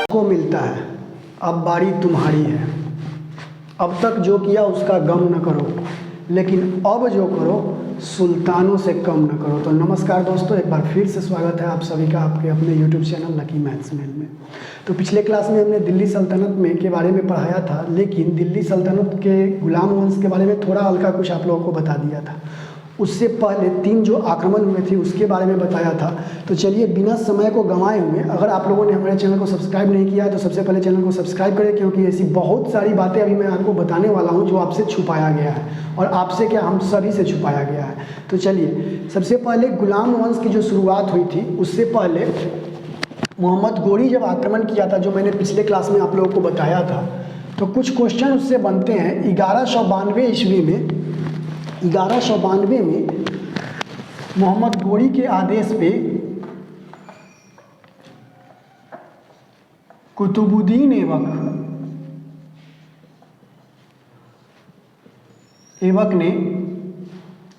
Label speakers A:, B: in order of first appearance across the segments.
A: को मिलता है, अब बारी तुम्हारी है। अब तक जो किया उसका गम न करो, लेकिन अब जो करो सुल्तानों से कम न करो। तो नमस्कार दोस्तों, एक बार फिर से स्वागत है आप सभी का आपके अपने YouTube channel lucky maths mail में। तो पिछले क्लास में हमने दिल्ली सल्तनत में के बारे में पढ़ाया था, लेकिन दिल्ली सल्तनत के गुलाम वंश के बारे में थोड़ा हल्का कुछ आप लोगों को बता दिया था। उससे पहले 3 जो आक्रमण हुए थे उसके बारे में बताया था। तो चलिए बिना समय को गंवाए हुए, अगर आप लोगों ने हमारे चैनल को सब्सक्राइब नहीं किया है तो सबसे पहले चैनल को सब्सक्राइब करें, क्योंकि ऐसी बहुत सारी बातें अभी मैं आपको बताने वाला हूं जो आपसे छुपाया गया है, और आपसे क्या, हम सभी से छुपाया गया है। तो चलिए सबसे पहले गुलाम वंश की जो शुरुआत हुई थी, उससे पहले मोहम्मद गोरी जब आक्रमण किया था, जो मैंने पिछले क्लास में आप लोगों को बताया था, तो कुछ क्वेश्चन उससे बनते हैं। 1192 ईस्वी में 1192 में मोहम्मद गोरी के आदेश पे कुतुबुद्दीन ऐबक ने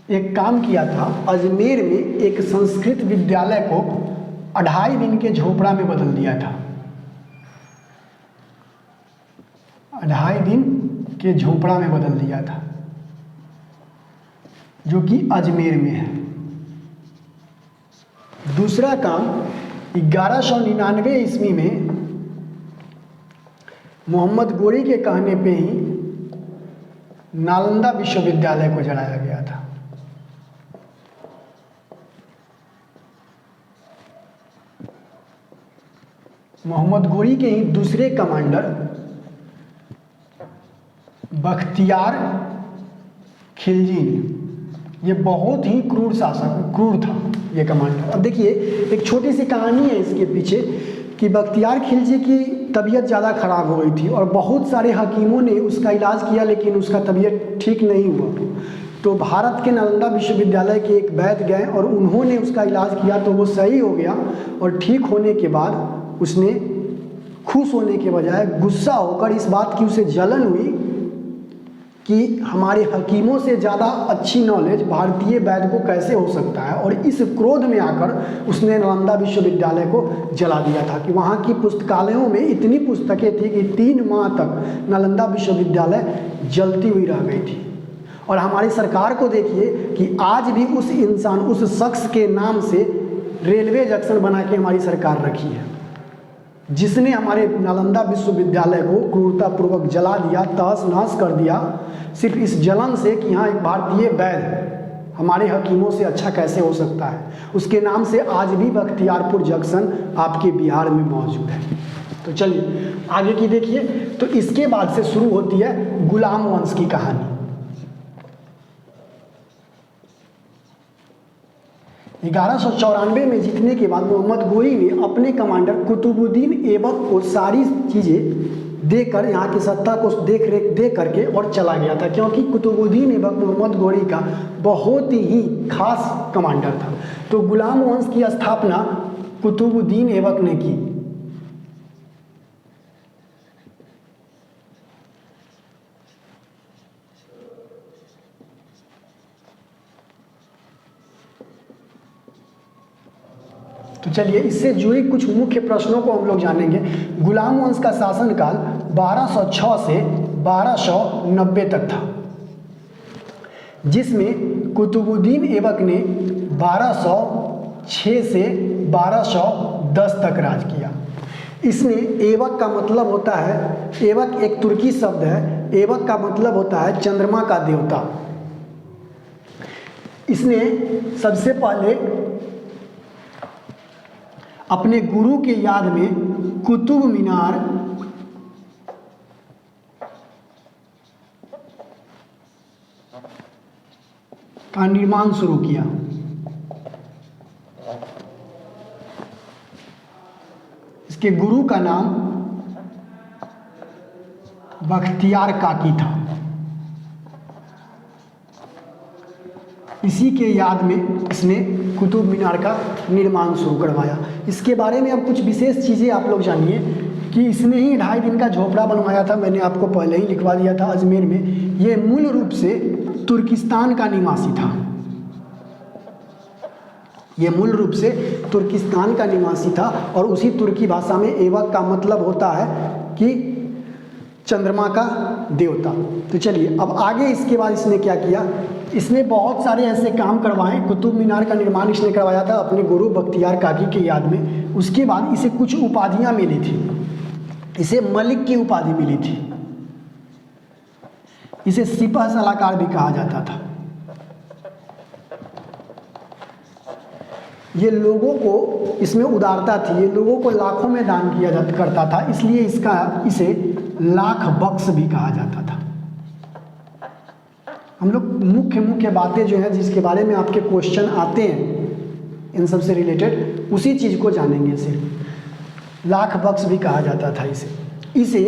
A: एक काम किया था। अजमेर में एक संस्कृत विद्यालय को 2.5 दिन के झोपड़ा में बदल दिया था। 2.5 दिन के झोपड़ा में बदल दिया था, जो कि अजमेर में है। दूसरा काम, 1199 ईस्वी में मोहम्मद गोरी के कहने पे ही नालंदा विश्वविद्यालय को जलाया गया था। मोहम्मद गोरी के ही दूसरे कमांडर बख्तियार खिलजी, ये बहुत ही क्रूर था ये कमांडर। अब देखिए एक छोटी सी कहानी है इसके पीछे कि बख्तियार खिलजी की तबीयत ज़्यादा ख़राब हो गई थी और बहुत सारे हकीमों ने उसका इलाज किया, लेकिन उसका तबीयत ठीक नहीं हुआ। तो भारत के नालंदा विश्वविद्यालय के एक वैद्य गए और उन्होंने उसका इलाज किया, तो वो सही हो गया। और ठीक होने के बाद उसने खुश होने के बजाय गुस्सा होकर इस बात की उसे जलन हुई कि हमारे हकीमों से ज़्यादा अच्छी नॉलेज भारतीय वैद्य को कैसे हो सकता है, और इस क्रोध में आकर उसने नालंदा विश्वविद्यालय को जला दिया था। कि वहाँ की पुस्तकालयों में इतनी पुस्तकें थी कि 3 माह तक नालंदा विश्वविद्यालय जलती हुई रह गई थी। और हमारी सरकार को देखिए कि आज भी उस इंसान, उस शख्स के नाम से रेलवे जंक्शन बना के हमारी सरकार रखी है, जिसने हमारे नालंदा विश्वविद्यालय को क्रूरतापूर्वक जला दिया, तहस नहस कर दिया, सिर्फ इस जलन से कि यहाँ एक भारतीय वैद्य हमारे हकीमों से अच्छा कैसे हो सकता है। उसके नाम से आज भी बख्तियारपुर जंक्शन आपके बिहार में मौजूद है। तो चलिए आगे की देखिए। तो इसके बाद से शुरू होती है गुलाम वंश की कहानी। 1194 में जीतने के बाद मोहम्मद गोरी ने अपने कमांडर कुतुबुद्दीन ऐबक को सारी चीज़ें देकर, यहाँ की सत्ता को देख रेख दे करके और चला गया था, क्योंकि कुतुबुद्दीन ऐबक मोहम्मद गोरी का बहुत ही खास कमांडर था। तो गुलाम वंश की स्थापना कुतुबुद्दीन ऐबक ने की। तो चलिए इससे जुड़ी कुछ मुख्य प्रश्नों को हम लोग जानेंगे। गुलाम वंश का शासनकाल 1206 से 1290 तक था, जिसमें कुतुबुद्दीन ऐबक ने 1206 से 1210 तक राज किया। इसमें ऐबक का मतलब होता है, ऐबक एक तुर्की शब्द है, ऐबक का मतलब होता है चंद्रमा का देवता। इसने सबसे पहले अपने गुरु के याद में कुतुब मीनार का निर्माण शुरू किया। इसके गुरु का नाम बख्तियार काकी था। इसी के याद में इसने कुतुब मीनार का निर्माण शुरू करवाया। इसके बारे में अब कुछ विशेष चीज़ें आप लोग जानिए कि इसने ही 2.5 दिन का झोपड़ा बनवाया था। मैंने आपको पहले ही लिखवा दिया था अजमेर में। ये मूल रूप से तुर्किस्तान का निवासी था। ये मूल रूप से तुर्किस्तान का निवासी था और उसी तुर्की भाषा में एवक का मतलब होता है कि चंद्रमा का देवता। तो चलिए अब आगे इसके बाद इसने क्या किया, इसने बहुत सारे ऐसे काम करवाए। कुतुब मीनार का निर्माण इसने करवाया था अपने गुरु बख्तियार काकी की याद में। उसके बाद इसे कुछ उपाधियां मिली थी। इसे मलिक की उपाधि मिली थी। इसे सिपह सलाहकार भी कहा जाता था। ये लोगों को, इसमें उदारता थी, ये लोगों को लाखों में दान किया करता था, इसलिए इसे लाख बख्श भी कहा जाता था। हम लोग मुख्य बातें जो है जिसके बारे में आपके क्वेश्चन आते हैं इन सब से रिलेटेड, उसी चीज़ को जानेंगे। सिर्फ लाख बख्श भी कहा जाता था इसे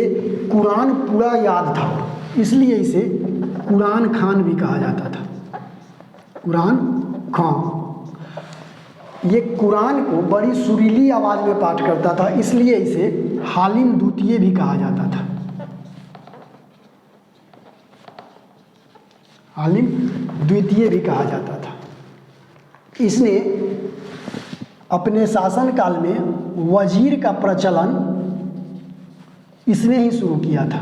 A: कुरान पूरा याद था, इसलिए इसे कुरान खान भी कहा जाता था। कुरान खान ये कुरान को बड़ी सुरीली आवाज़ में पाठ करता था, इसलिए इसे हालिम द्वितीय भी कहा जाता था। हालिम द्वितीय भी कहा जाता था। इसने अपने शासनकाल में वजीर का प्रचलन इसने ही शुरू किया था।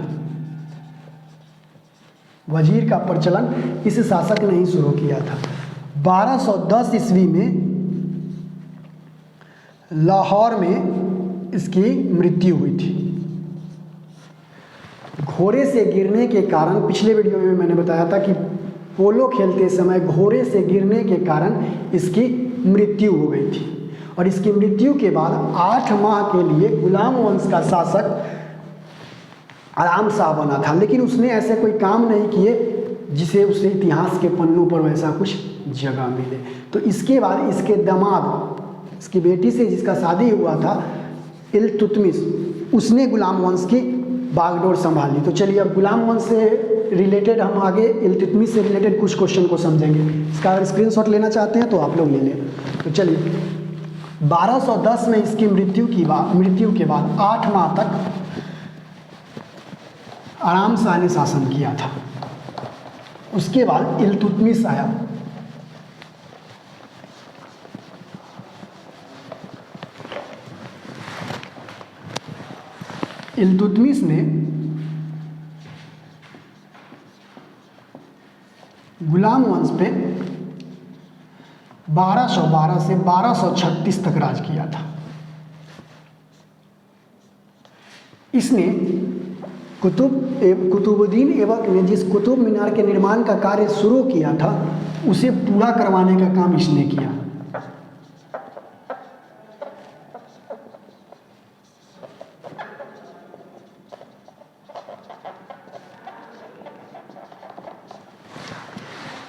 A: वजीर का प्रचलन इस शासक ने ही शुरू किया था। 1210 ईस्वी में लाहौर में इसकी मृत्यु हुई थी। घोड़े से गिरने के कारण, पिछले वीडियो में मैंने बताया था कि पोलो खेलते समय घोड़े से गिरने के कारण इसकी मृत्यु हो गई थी। और इसकी मृत्यु के बाद 8 माह के लिए गुलाम वंश का शासक आराम शाह बना था, लेकिन उसने ऐसे कोई काम नहीं किए जिसे उसे इतिहास के पन्नों पर वैसा कुछ जगह मिले। तो इसके बाद इसके दामाद, इसकी बेटी से जिसका शादी हुआ था इल्तुतमिश, उसने गुलाम वंश की बागडोर संभाली। तो चलिए अब गुलाम वंश से रिलेटेड हम आगे इल्तुतमिश से रिलेटेड कुछ क्वेश्चन को समझेंगे। इसका अगर स्क्रीनशॉट लेना चाहते हैं तो आप लोग ले लें। तो चलिए 1210 में इसकी मृत्यु के बाद 8 माह तक आराम शाह ने शासन किया था। उसके बाद इल्तुतमिश आया। इल्तुतमिश ने गुलाम वंश पे 1212 से 1236 तक राज किया था। इसने कुतुबुद्दीन ऐबक ने जिस कुतुब मीनार के निर्माण का कार्य शुरू किया था उसे पूरा करवाने का काम इसने किया।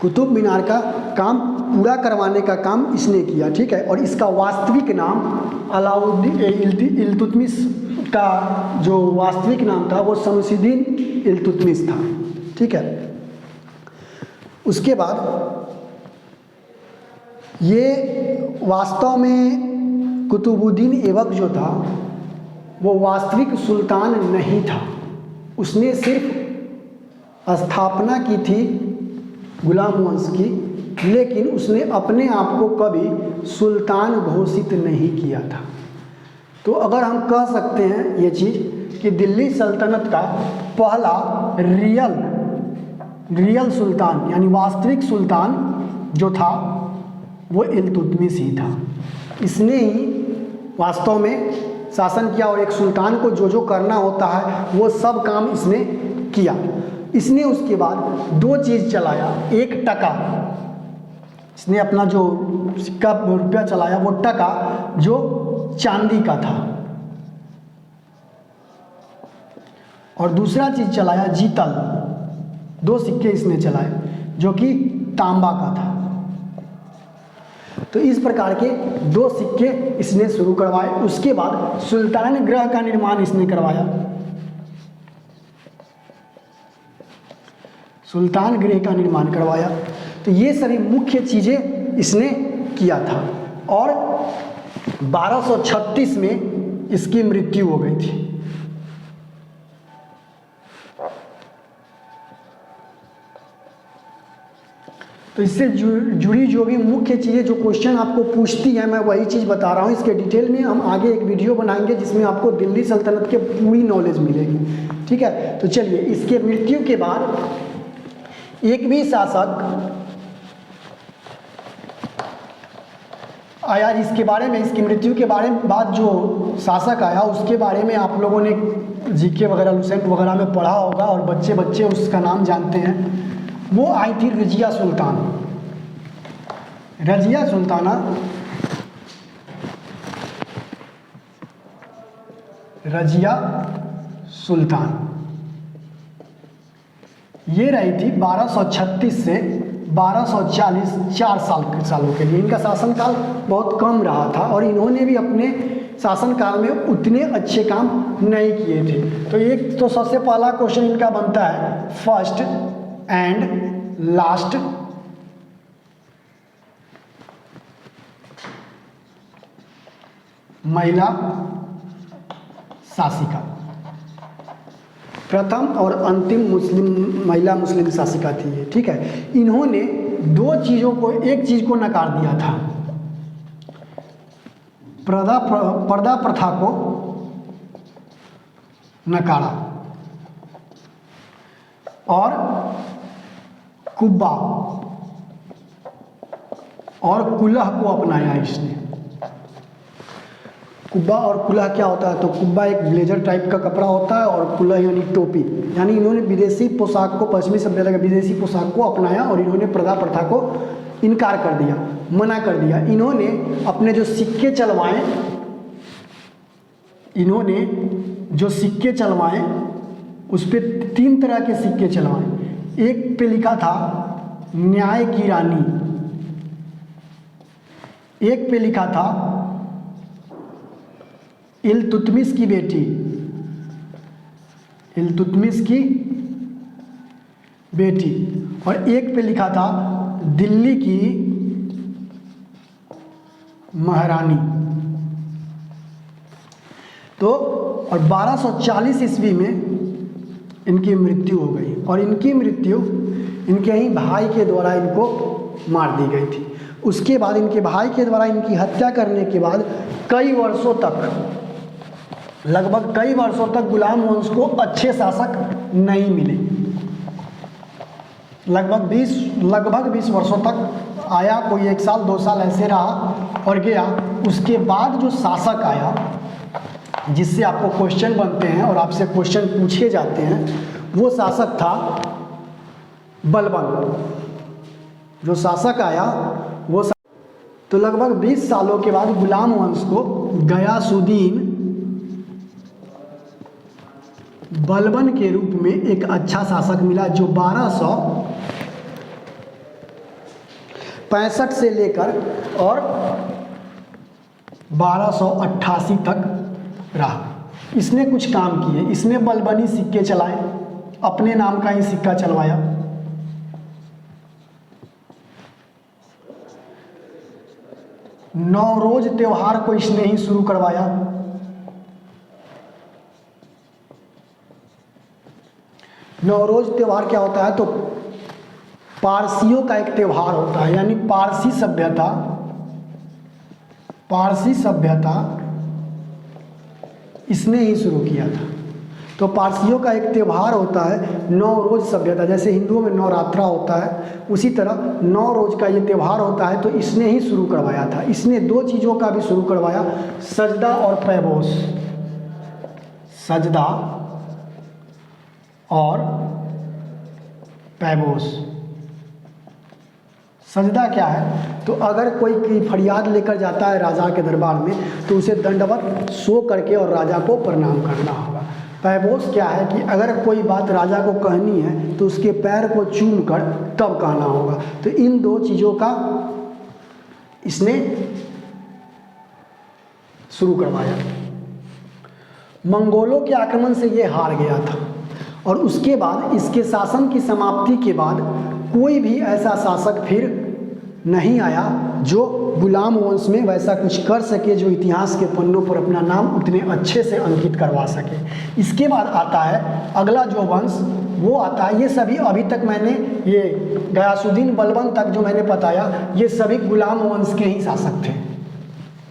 A: कुतुब मीनार का काम पूरा करवाने का काम इसने किया, ठीक है। और इसका वास्तविक नाम अलाउद्दीन इल्तुतमिश का जो वास्तविक नाम था वो शमसुद्दीन इल्तुतमिश था, ठीक है। उसके बाद ये वास्तव में कुतुबुद्दीन ऐबक जो था वो वास्तविक सुल्तान नहीं था। उसने सिर्फ स्थापना की थी गुलाम वंश की, लेकिन उसने अपने आप को कभी सुल्तान घोषित नहीं किया था। तो अगर हम कह सकते हैं ये चीज़ कि दिल्ली सल्तनत का पहला रियल सुल्तान यानी वास्तविक सुल्तान जो था वो इल्तुतमिश ही था। इसने ही वास्तव में शासन किया और एक सुल्तान को जो जो करना होता है वो सब काम इसने किया। इसने उसके बाद 2 चीज़ चलाया। एक टका, इसने अपना जो सिक्का रुपया चलाया वो टका जो चांदी का था, और दूसरा चीज़ चलाया जीतल। 2 सिक्के इसने चलाए जो कि तांबा का था। तो इस प्रकार के 2 सिक्के इसने शुरू करवाए। उसके बाद सुल्तान ग्रह का निर्माण इसने करवाया। सुल्तान गृह का निर्माण करवाया। तो ये सारी मुख्य चीज़ें इसने किया था और 1236 में इसकी मृत्यु हो गई थी। तो इससे जुड़ी जो भी मुख्य चीज़ें जो क्वेश्चन आपको पूछती हैं मैं वही चीज़ बता रहा हूँ। इसके डिटेल में हम आगे एक वीडियो बनाएंगे जिसमें आपको दिल्ली सल्तनत के पूरी नॉलेज मिलेगी, ठीक है। तो चलिए, इसके मृत्यु के बाद एक भी शासक आया जिसके बारे में, इसकी मृत्यु के बारे में बाद जो शासक आया उसके बारे में आप लोगों ने जीके वगैरह लुसेंट वगैरह में पढ़ा होगा और बच्चे बच्चे उसका नाम जानते हैं। वो आई थी रजिया सुल्तान। रजिया सुल्ताना रजिया सुल्तान ये रही थी 1236 से 1240, 4 सालों के लिए। इनका शासनकाल बहुत कम रहा था और इन्होंने भी अपने शासनकाल में उतने अच्छे काम नहीं किए थे। तो एक तो सबसे पहला क्वेश्चन इनका बनता है, फर्स्ट एंड लास्ट महिला शासिका, प्रथम और अंतिम महिला मुस्लिम शासिका थी ये, ठीक है। इन्होंने दो चीज़ों को, एक चीज़ को नकार दिया था, पर्दा प्रथा को नकारा और कुब्बा और कुलह को अपनाया इसने। कुब्बा और कुलह क्या होता है? तो कुब्बा एक ब्लेजर टाइप का कपड़ा होता है और कुलह यानी टोपी। यानी इन्होंने विदेशी पोशाक को, पश्चिमी सभ्यता के विदेशी पोशाक को अपनाया और इन्होंने पर्दा प्रथा को इनकार कर दिया, मना कर दिया। इन्होंने अपने जो सिक्के चलवाए, इन्होंने जो सिक्के चलवाए उस पर 3 तरह के सिक्के चलवाए। एक पे लिखा था न्याय की रानी, एक पे लिखा था इल्तुतमिश की बेटी, इल्तुतमिश की बेटी, और एक पे लिखा था दिल्ली की महारानी। तो और 1240 ईस्वी में इनकी मृत्यु हो गई और इनकी मृत्यु इनके ही भाई के द्वारा इनको मार दी गई थी। उसके बाद इनके भाई के द्वारा इनकी हत्या करने के बाद कई वर्षों तक, लगभग कई वर्षों तक गुलाम वंश को अच्छे शासक नहीं मिले। लगभग 20 वर्षों तक आया, कोई 1 साल 2 साल ऐसे रहा और गया। उसके बाद जो शासक आया जिससे आपको क्वेश्चन बनते हैं और आपसे क्वेश्चन पूछे जाते हैं, वो शासक था बलबन। जो शासक आया वो तो लगभग 20 सालों के बाद गुलाम वंश को गयासुद्दीन बलबन के रूप में एक अच्छा शासक मिला जो 1265 से लेकर और 1288 तक रहा। इसने कुछ काम किए, इसने बलबनी सिक्के चलाए, अपने नाम का ही सिक्का चलवाया। नौरोज त्योहार को इसने ही शुरू करवाया। नौरोज त्यौहार क्या होता है? तो पारसियों का एक त्यौहार होता है, यानी पारसी सभ्यता इसने ही शुरू किया था। तो पारसियों का एक त्यौहार होता है नौरोज सभ्यता, जैसे हिंदुओं में नवरात्रा होता है, उसी तरह नौरोज का ये त्यौहार होता है। तो इसने ही शुरू करवाया था। इसने 2 चीज़ों का भी शुरू करवाया, सजदा और पैबोस। सजदा और पैबोस। सजदा क्या है? तो अगर कोई फरियाद लेकर जाता है राजा के दरबार में तो उसे दंडवत सो करके और राजा को प्रणाम करना होगा। पैबोस क्या है कि अगर कोई बात राजा को कहनी है तो उसके पैर को चूम कर तब कहना होगा। तो इन 2 चीज़ों का इसने शुरू करवाया। मंगोलों के आक्रमण से ये हार गया था और उसके बाद इसके शासन की समाप्ति के बाद कोई भी ऐसा शासक फिर नहीं आया जो गुलाम वंश में वैसा कुछ कर सके, जो इतिहास के पन्नों पर अपना नाम उतने अच्छे से अंकित करवा सके। इसके बाद आता है अगला जो वंश, वो आता है। ये सभी अभी तक मैंने ये गयासुद्दीन बलबन तक जो मैंने बताया, ये सभी गुलाम वंश के ही शासक थे,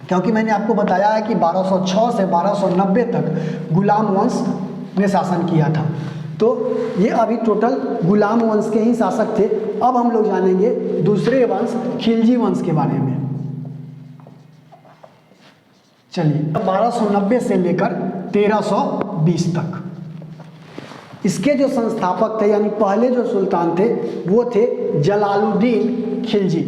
A: क्योंकि मैंने आपको बताया है कि 1206 से 1290 तक गुलाम वंश ने शासन किया था। तो ये अभी टोटल गुलाम वंश के ही शासक थे। अब हम लोग जानेंगे दूसरे वंश खिलजी वंश के बारे में। चलिए, 1290 से लेकर 1320 तक इसके जो संस्थापक थे, यानी पहले जो सुल्तान थे, वो थे जलालुद्दीन खिलजी।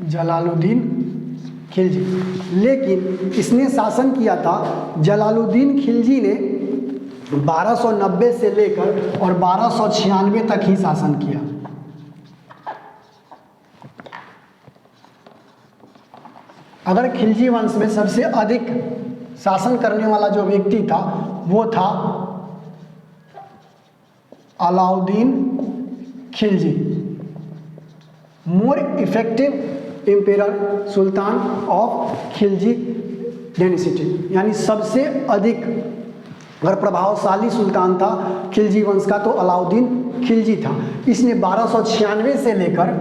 A: जलालुद्दीन खिलजी, लेकिन इसने शासन किया था, जलालुद्दीन खिलजी ने 1290 से लेकर और 1296 तक ही शासन किया। अगर खिलजी वंश में सबसे अधिक शासन करने वाला जो व्यक्ति था, वो था Alauddin Khilji, more effective emperor Sultan of Khilji dynasty, यानी सबसे अधिक अगर प्रभावशाली सुल्तान था खिलजी वंश का तो अलाउद्दीन खिलजी था। इसने 1296 से लेकर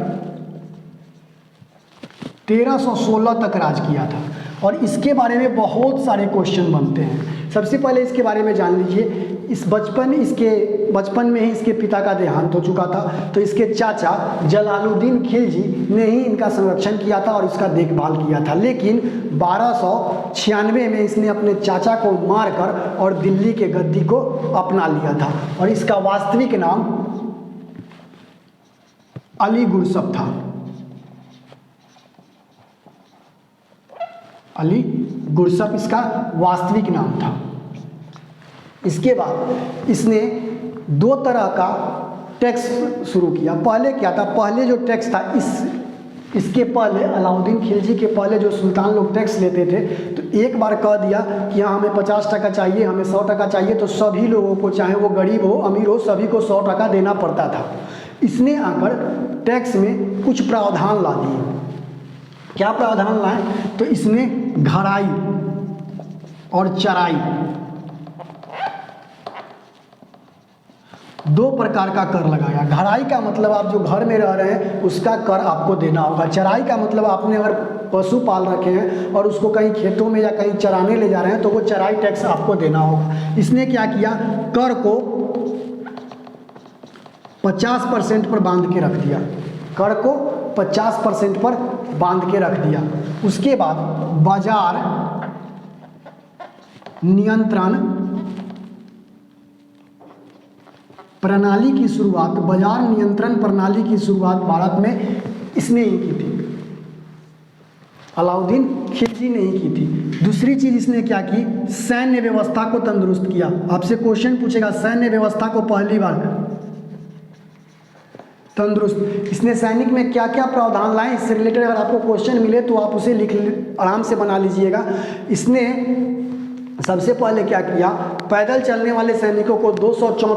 A: 1316 तक राज किया था, और इसके बारे में बहुत सारे क्वेश्चन बनते हैं। सबसे पहले इसके बारे में जान लीजिए, बचपन में ही इसके पिता का देहांत हो चुका था, तो इसके चाचा जलालुद्दीन खिलजी ने ही इनका संरक्षण किया था और इसका देखभाल किया था। लेकिन 1296 में इसने अपने चाचा को मारकर और दिल्ली के गद्दी को अपना लिया था, और इसका वास्तविक नाम अली गुरसप था। अली गुरसप इसका वास्तविक नाम था। इसके बाद इसने दो तरह का टैक्स शुरू किया। पहले क्या था, पहले जो टैक्स था, इसके पहले अलाउद्दीन खिलजी के पहले जो सुल्तान लोग टैक्स लेते थे, तो एक बार कह दिया कि हाँ हमें 50% चाहिए, हमें 100% चाहिए, तो सभी लोगों को, चाहे वो गरीब हो अमीर हो, सभी को 100% देना पड़ता था। इसने आकर टैक्स में कुछ प्रावधान ला दिए। क्या प्रावधान लाए, तो इसने घराई और चराई दो प्रकार का कर लगाया। घराई का मतलब आप जो घर में रह रहे हैं उसका कर आपको देना होगा। चराई का मतलब आपने अगर पशु पाल रखे हैं और उसको कहीं खेतों में या कहीं चराने ले जा रहे हैं तो वो चराई टैक्स आपको देना होगा। इसने क्या किया, कर को 50% पर बांध के रख दिया। कर को 50% पर बांध के रख दिया। उसके बाद बाजार नियंत्रण प्रणाली की शुरुआत, बाजार नियंत्रण प्रणाली की शुरुआत भारत में इसने ही की थी, अलाउद्दीन खिलजी ने ही की थी। दूसरी चीज इसने क्या की, सैन्य व्यवस्था को तंदुरुस्त किया। आपसे क्वेश्चन पूछेगा सैन्य व्यवस्था को पहली बार तंदुरुस्त, इसने सैनिक में क्या क्या प्रावधान लाए, इससे रिलेटेड अगर आपको क्वेश्चन मिले तो आप उसे आराम से बना लीजिएगा। इसने सबसे पहले क्या किया, पैदल चलने वाले सैनिकों को 234